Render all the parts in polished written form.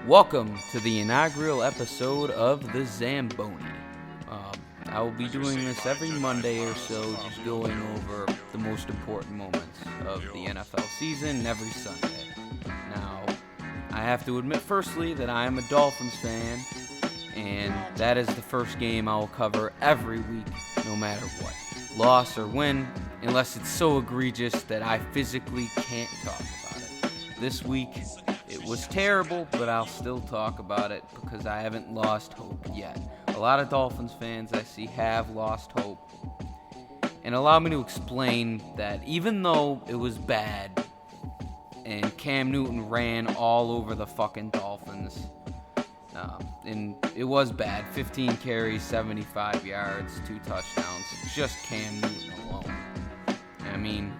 Welcome to the inaugural episode of the Zamboni. I will be doing this every Monday or so, just going over the most important moments of the NFL season every Sunday. Now, I have to admit firstly that I am a Dolphins fan, and that is the first game I will cover every week, no matter what. Loss or win, unless it's so egregious that I physically can't talk about it. This week, it was terrible, but I'll still talk about it because I haven't lost hope yet. A lot of Dolphins fans I see have lost hope. And allow me to explain that even though it was bad and Cam Newton ran all over the fucking Dolphins, and it was bad, 15 carries, 75 yards, 2 touchdowns, just Cam Newton alone. I mean,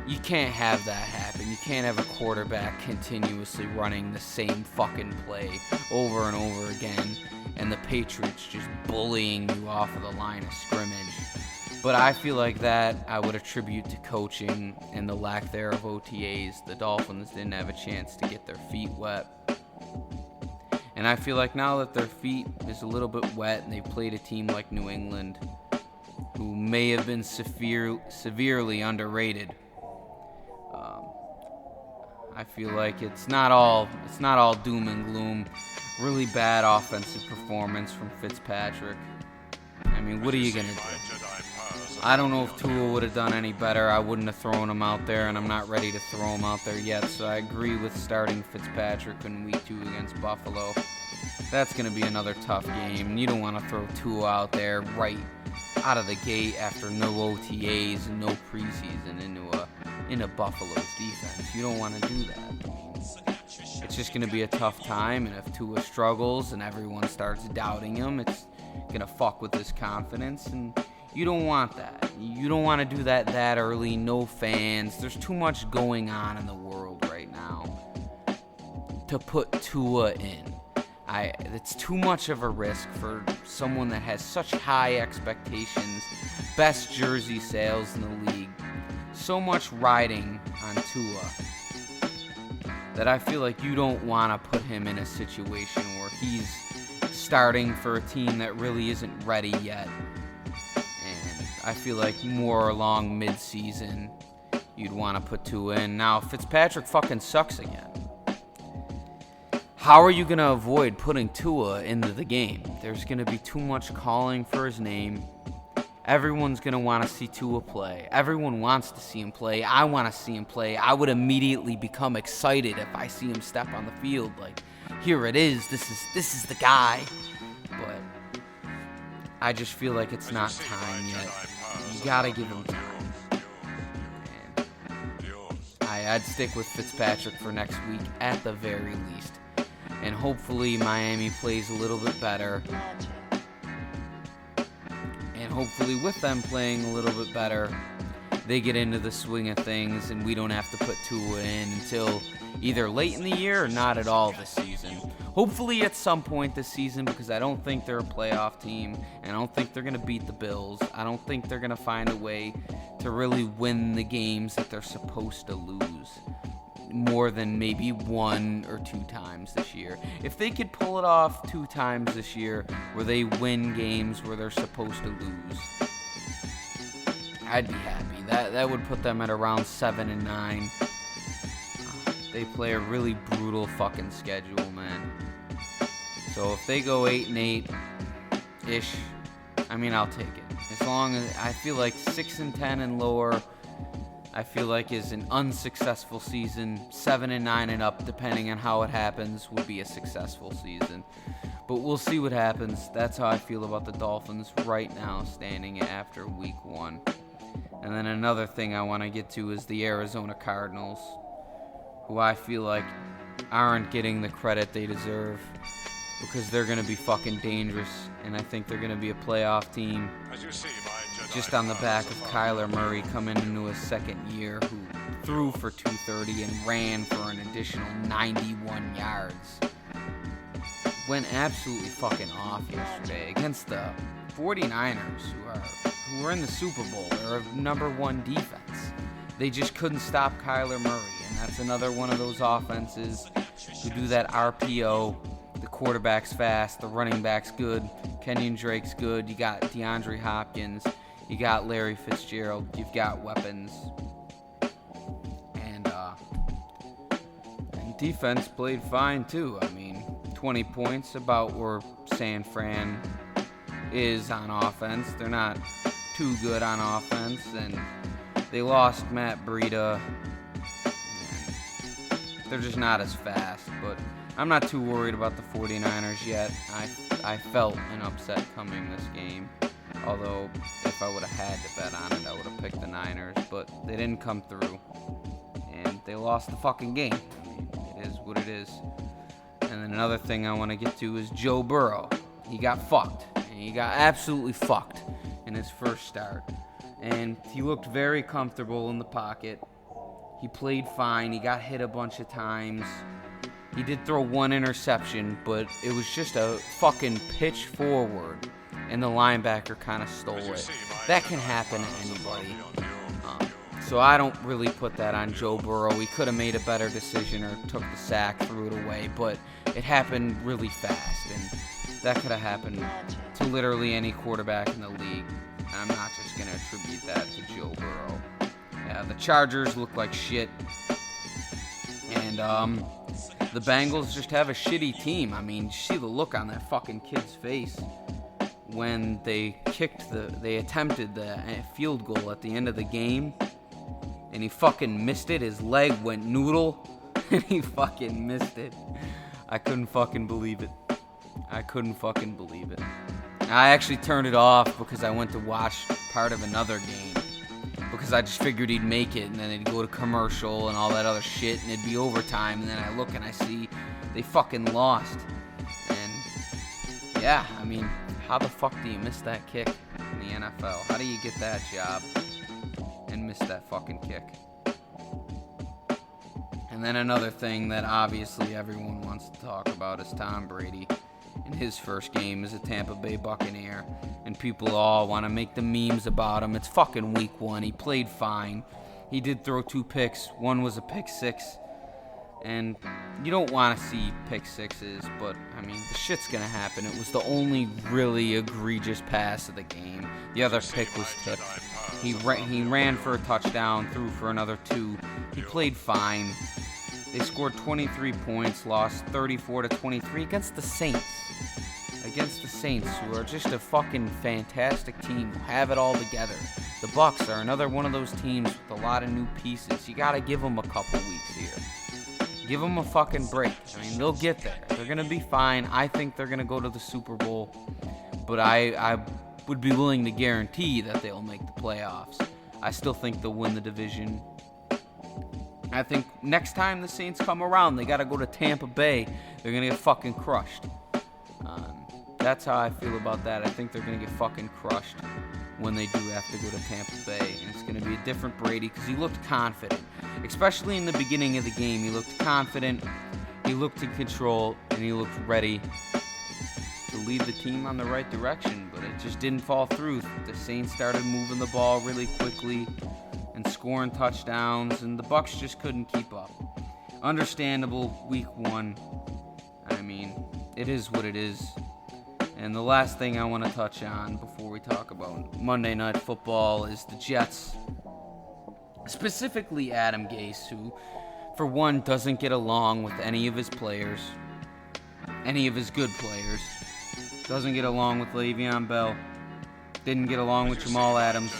you can't have that happen. You can't have a quarterback continuously running the same fucking play over and over again and the Patriots just bullying you off of the line of scrimmage. But I feel like that I would attribute to coaching and the lack there of OTAs. The Dolphins didn't have a chance to get their feet wet. And I feel like now that their feet is a little bit wet and they've played a team like New England, who may have been severely underrated, I feel like it's not all doom and gloom. Really bad offensive performance from Fitzpatrick. I mean, what are you going to do? I don't know if Tua would have done any better. I wouldn't have thrown him out there, and I'm not ready to throw him out there yet. So I agree with starting Fitzpatrick in Week 2 against Buffalo. That's going to be another tough game. You don't want to throw Tua out there right out of the gate after no OTAs and no preseason into Buffalo's defense. You don't want to do that. It's just going to be a tough time, and if Tua struggles and everyone starts doubting him, it's going to fuck with his confidence, and you don't want that. You don't want to do that early, no fans. There's too much going on in the world right now to put Tua in. It's too much of a risk for someone that has such high expectations, best jersey sales in the league, so much riding on Tua, that I feel like you don't want to put him in a situation where he's starting for a team that really isn't ready yet. And I feel like more along mid-season, you'd want to put Tua in. Now, Fitzpatrick fucking sucks again. How are you going to avoid putting Tua into the game? There's going to be too much calling for his name. Everyone's going to want to see Tua play. Everyone wants to see him play. I want to see him play. I would immediately become excited if I see him step on the field. Like, here it is. This is the guy. But I just feel like it's not time yet. You got to give him time. And I'd stick with Fitzpatrick for next week at the very least. And hopefully Miami plays a little bit better. And hopefully with them playing a little bit better, they get into the swing of things and we don't have to put Tua in until either late in the year or not at all this season. Hopefully at some point this season, because I don't think they're a playoff team, and I don't think they're going to beat the Bills. I don't think they're going to find a way to really win the games that they're supposed to lose more than maybe 1 or 2 times this year. If they could pull it off 2 times this year where they win games where they're supposed to lose, I'd be happy. That would put them at around 7-9. They play a really brutal fucking schedule, man. So if they go 8-8-ish, I mean, I'll take it. As long as I feel like 6-10 and lower, I feel like is an unsuccessful season. 7-9 and up, depending on how it happens, would be a successful season. But we'll see what happens. That's how I feel about the Dolphins right now, standing after Week 1. And then another thing I want to get to is the Arizona Cardinals, who I feel like aren't getting the credit they deserve because they're going to be fucking dangerous, and I think they're going to be a playoff team just on the back of Kyler Murray coming into his second year, who threw for 230 and ran for an additional 91 yards. Went absolutely fucking off yesterday against the 49ers, who are in the Super Bowl. They're a number 1 defense. They just couldn't stop Kyler Murray, and that's another one of those offenses who do that RPO. The quarterback's fast, the running back's good, Kenyon Drake's good, you got DeAndre Hopkins, you got Larry Fitzgerald, you've got weapons. And defense played fine too. I mean, 20 points, about where San Fran is on offense. They're not too good on offense, and they lost Matt Breida. They're just not as fast, but I'm not too worried about the 49ers yet. I felt an upset coming this game, although if I would have had to bet on it, I would have picked the Niners, but they didn't come through, and they lost the fucking game. I mean, it is what it is. And then another thing I want to get to is Joe Burrow. He got fucked, and he got absolutely fucked in his first start, and he looked very comfortable in the pocket. He played fine. He got hit a bunch of times. He did throw one interception, but it was just a fucking pitch forward, and the linebacker kind of stole it. That can happen to anybody. So I don't really put that on Joe Burrow. He could have made a better decision or took the sack, threw it away, but it happened really fast, and that could have happened to literally any quarterback in the league. And I'm not just going to attribute that to Joe Burrow. Yeah, the Chargers look like shit. And the Bengals just have a shitty team. I mean, see the look on that fucking kid's face when they attempted the field goal at the end of the game, and he fucking missed it. His leg went noodle, and he fucking missed it. I couldn't fucking believe it. I actually turned it off because I went to watch part of another game, because I just figured he'd make it, and then they'd go to commercial and all that other shit, and it'd be overtime, and then I look and I see they fucking lost. And yeah, I mean, how the fuck do you miss that kick in the NFL? How do you get that job and miss that fucking kick? And then another thing that obviously everyone wants to talk about is Tom Brady in his first game as a Tampa Bay Buccaneer, and people all want to make the memes about him. It's fucking week 1. He played fine. He did throw 2 picks. One was a pick 6, and you don't want to see pick 6s, but I mean, the shit's gonna happen. It was the only really egregious pass of the game. The other pick was tipped. He ran for a touchdown, threw for another 2. He played fine. They scored 23 points, lost 34-23 against the Saints. Who are just a fucking fantastic team, who have it all together. The Bucs are another one of those teams with a lot of new pieces. You gotta give them a couple weeks here. Give them a fucking break. I mean, they'll get there. They're gonna be fine. I think they're gonna go to the Super Bowl, but I would be willing to guarantee that they'll make the playoffs. I still think they'll win the division. I think next time the Saints come around, they got to go to Tampa Bay. They're going to get fucking crushed. That's how I feel about that. I think they're going to get fucking crushed when they do have to go to Tampa Bay. And it's going to be a different Brady because he looked confident. Especially in the beginning of the game. He looked confident, he looked in control, and he looked ready to lead the team on the right direction. But it just didn't fall through. The Saints started moving the ball really quickly and scoring touchdowns, and the Bucs just couldn't keep up. Understandable, week 1. I mean, it is what it is. And the last thing I want to touch on before we talk about Monday Night Football is the Jets. Specifically Adam Gase, who, for one, doesn't get along with any of his players, any of his good players. Doesn't get along with Le'Veon Bell. Didn't get along with Jamal Adams.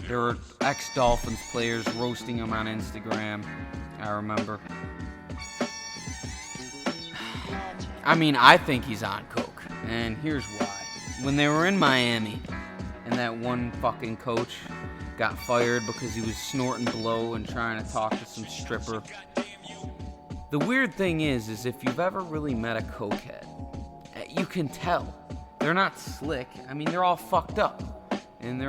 There were ex-Dolphins players roasting him on Instagram, I remember. I mean, I think he's on coke, and here's why. When they were in Miami, and that one fucking coach got fired because he was snorting blow and trying to talk to some stripper. The weird thing is if you've ever really met a cokehead, you can tell. They're not slick. I mean, they're all fucked up. And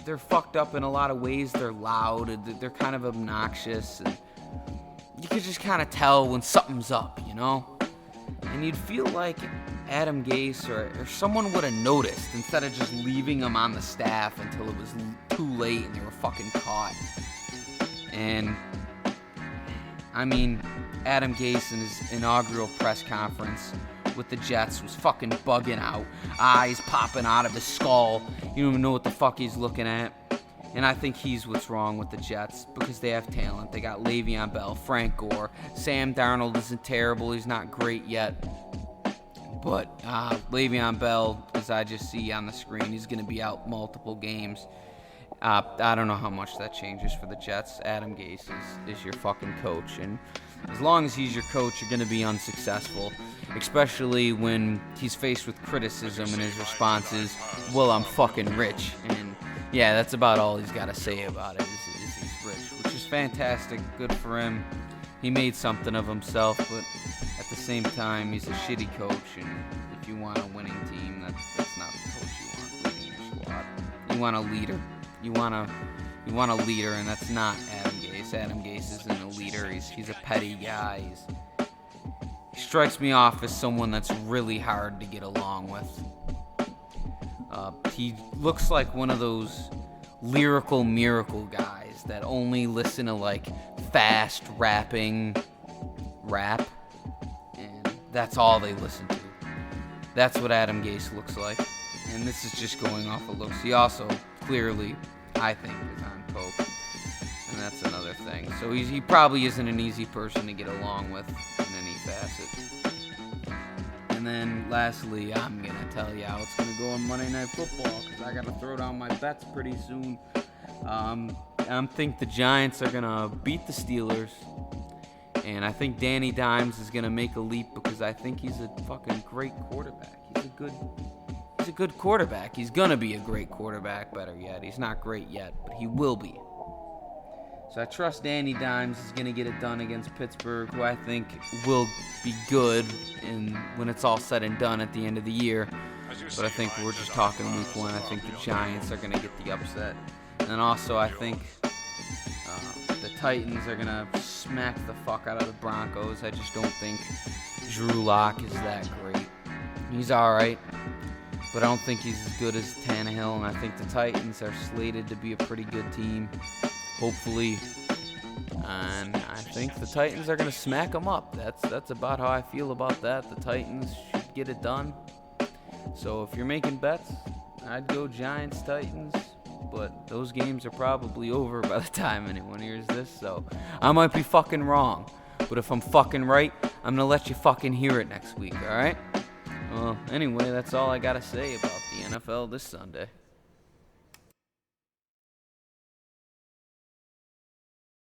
they're fucked up in a lot of ways. They're loud. They're kind of obnoxious. And you can just kind of tell when something's up, you know? And you'd feel like Adam Gase or someone would have noticed instead of just leaving him on the staff until it was too late and they were fucking caught. And, I mean, Adam Gase in his inaugural press conference with the Jets was fucking bugging out. Eyes popping out of his skull. You don't even know what the fuck he's looking at. And I think he's what's wrong with the Jets because they have talent. They got Le'Veon Bell, Frank Gore. Sam Darnold isn't terrible. He's not great yet. But Le'Veon Bell, as I just see on the screen, he's going to be out multiple games. I don't know how much that changes for the Jets. Adam Gase is your fucking coach. And as long as he's your coach, you're going to be unsuccessful. Especially when he's faced with criticism and his response is, well, I'm fucking rich. And yeah, that's about all he's got to say about it is he's rich, which is fantastic. Good for him. He made something of himself, but at the same time, he's a shitty coach. And if you want a winning team, that's not the coach you want leading your squad. You want a leader. You want a leader, and that's not Adam Gase. Adam Gase isn't a leader. He's a petty guy. He strikes me off as someone that's really hard to get along with. He looks like one of those lyrical miracle guys that only listen to like fast rapping rap, and that's all they listen to. That's what Adam Gase looks like, and this is just going off of looks. He also clearly, I think, is on coke, and that's another thing. So he probably isn't an easy person to get along with in any facet. And then lastly, I'm going to tell you how it's going to go on Monday Night Football because I got to throw down my bets pretty soon. I think the Giants are going to beat the Steelers. And I think Danny Dimes is going to make a leap because I think he's a fucking great quarterback. He's a good quarterback. He's going to be a great quarterback, better yet. He's not great yet, but he will be. So I trust Danny Dimes is going to get it done against Pittsburgh, who I think will be good when it's all said and done at the end of the year. But I think we're just talking week one. I think the Giants are going to get the upset. And then also I think the Titans are going to smack the fuck out of the Broncos. I just don't think Drew Lock is that great. He's all right, but I don't think he's as good as Tannehill. And I think the Titans are slated to be a pretty good team. Hopefully, and I think the Titans are going to smack them up. That's about how I feel about that. The Titans should get it done. So if you're making bets, I'd go Giants-Titans, but those games are probably over by the time anyone hears this, so I might be fucking wrong. But if I'm fucking right, I'm going to let you fucking hear it next week, alright? Well, anyway, that's all I got to say about the NFL this Sunday.